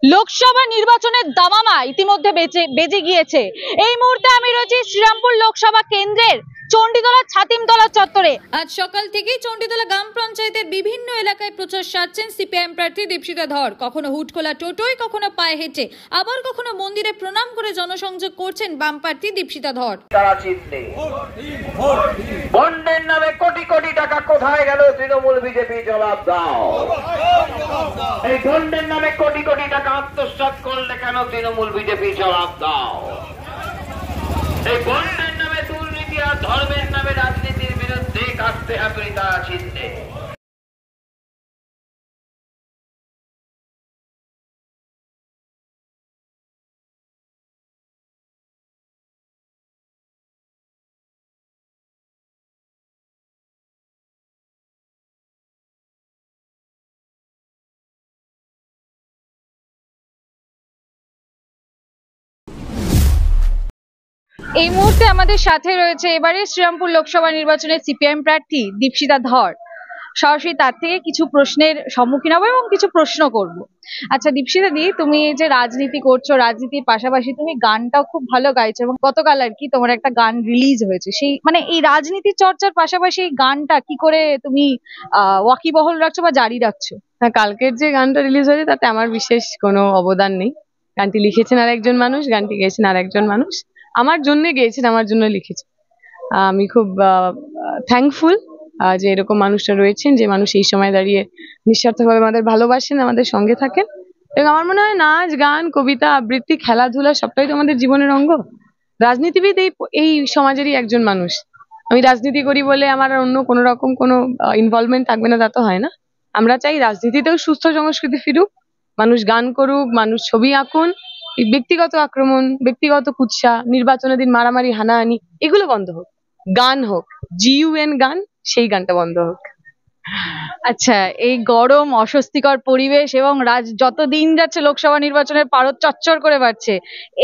লোকসভা নির্বাচনের দামামা ইতিমধ্যে বেজে গিয়েছে। এই মুহূর্তে আমি রয়েছি শ্রীরামপুর লোকসভা কেন্দ্রের চণ্ডীতলা ছাতিমতলা চত্বরে। আজ সকাল থেকেই চণ্ডীতলা গ্রাম পঞ্চায়েতের বিভিন্ন এলাকায় প্রচার সারছেন সিপিআইএম প্রার্থী দীপশিতা ধর। কখনো হুটখোলা টোটোয়, কখনো পায়ে হেঁটে, আবার কখনো মন্দিরে প্রণাম করে জনসংযোগ করছেন বাম প্রার্থী দীপশিতা ধর। বন্ডের নামে কোটি কোটি টাকা কোথায় গেল তৃণমূল বিজেপি, জবাব দাও। এই বন্ডের নামে কোটি কোটি টাকা আত্মসাৎ করলে কেন তৃণমূল বিজেপি, জবাব দাও। এই বন্ডের নামে দুর্নীতি আর ধর্মের নামে রাজনীতির বিরুদ্ধে কাটতে হবে তারা চিহ্নে। এই মুহূর্তে আমাদের সাথে রয়েছে এবারে শ্রীরামপুর লোকসভা নির্বাচনের সিপিআইএম প্রার্থী দীপশিতা ধর। সরাসরি তার থেকে কিছু প্রশ্নের সম্মুখীন হবো এবং কিছু প্রশ্ন করব। আচ্ছা দীপশিতা দি, তুমি এই যে রাজনীতি করছো, রাজনীতির পাশাপাশি তুমি গানটাও খুব ভালো গাইছো এবং গতকাল আর কি তোমার একটা গান রিলিজ হয়েছে। সেই মানে এই রাজনীতির চর্চার পাশাপাশি এই গানটা কি করে তুমি ওয়াকিবহল রাখছো বা জারি রাখছো? হ্যাঁ, কালকের যে গানটা রিলিজ হয়েছে তাতে আমার বিশেষ কোনো অবদান নেই। গানটি লিখেছেন আর একজন মানুষ, গানটি গেয়েছেন আর একজন মানুষ। আমার জন্য গেয়েছেন, আমার জন্য লিখেছেন। আমি খুব থ্যাঙ্কফুল যে এরকম মানুষরা রয়েছেন, যে মানুষ এই সময় দাঁড়িয়ে নিঃস্বার্থভাবে আমাদের ভালোবাসেন, আমাদের সঙ্গে থাকেন। এবং আমার মনে হয় নাচ, গান, কবিতা, আবৃত্তি, খেলাধুলা সবটাই তো আমাদের জীবনের অঙ্গ। রাজনীতিবিদ এই সমাজেরই একজন মানুষ। আমি রাজনীতি করি বলে আমার অন্য কোনো রকম কোনো ইনভলভমেন্ট থাকবে না, তা তো হয় না। আমরা চাই রাজনীতিতেও সুস্থ সংস্কৃতি ফিরুক, মানুষ গান করুক, মানুষ ছবি আঁকুন। ব্যক্তিগত আক্রমণ, ব্যক্তিগত কুৎসা, নির্বাচনের দিন মারামারি, হানাহানি, এগুলো বন্ধ হোক। গান হোক, GUN গান, সেই গানটা বন্ধ হোক। আচ্ছা, এই গরম অস্বস্তিকর পরিবেশ এবং যত দিন যাচ্ছে লোকসভা নির্বাচনের পারদ চচ্চর করে বাড়ছে,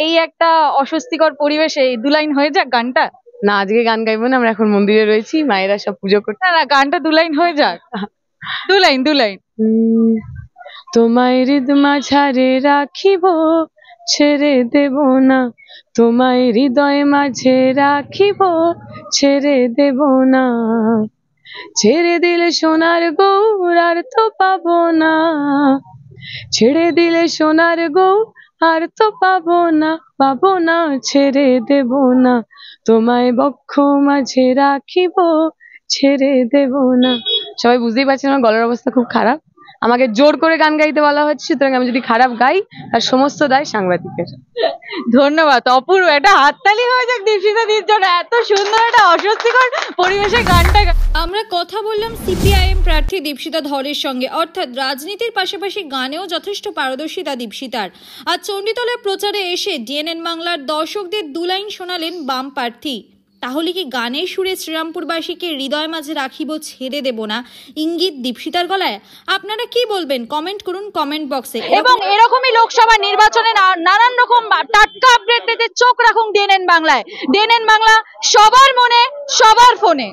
এই একটা অস্বস্তিকর পরিবেশে এই দু লাইন হয়ে যাক গানটা। না, আজকে গান গাইবো না, আমরা এখন মন্দিরে রয়েছি, মায়েরা সব পুজো করছে। না গানটা দু লাইন হয়ে যাক। দু লাইন। তোমায় হৃদ মাঝারে রাখিব, ছেড়ে দেব না। তোমায় হৃদয় মাঝে রাখিব, ছেড়ে দেব না। ছেড়ে দিলে সোনার গৌর আর তো পাবো না। ছেড়ে দিলে সোনার গৌর আর তো পাবো না, ছেড়ে দেব না। তোমায় বক্ষ মাঝে রাখিব, ছেড়ে দেব না। সবাই বুঝতেই পারছেন আমার গলার অবস্থা খুব খারাপ। আমাকে জোর করে গান গাইতে বলা হচ্ছে, সুতরাং আমি যদি খারাপ গাই তার সমস্ত দায় সাংবাদিকের। ধন্যবাদ, অপূর্ব। একটা হাততালি হয়ে যাক দীপশিতা দির জন্য, এত সুন্দর একটা অস্বস্তিকর পরিবেশে গানটা। আমরা কথা বললাম সিপিআইএম প্রার্থী দীপশিতা ধরের সঙ্গে, অর্থাৎ রাজনীতির পাশাপাশি গানেও যথেষ্ট পারদর্শিতা দীপশিতার। আজ চণ্ডীতলার প্রচারে এসে ডিএনএন বাংলার দর্শকদের দু লাইন শোনালেন বাম প্রার্থী। তাহলে কি গানের সুরে শ্রীরামপুরবাসীকে হৃদয় মাঝে রাখিব, ছেড়ে দেব না ইঙ্গিত দীপশিতার গলায়? আপনারা কি বলবেন কমেন্ট করুন কমেন্ট বক্সে। এবং এরকমই লোকসভা নির্বাচনে নানান রকম টাটকা আপডেট পেতে চোখ রাখুন ডিএনএন বাংলায়। ডিএনএন বাংলা, সবার মনে, সবার ফোনে।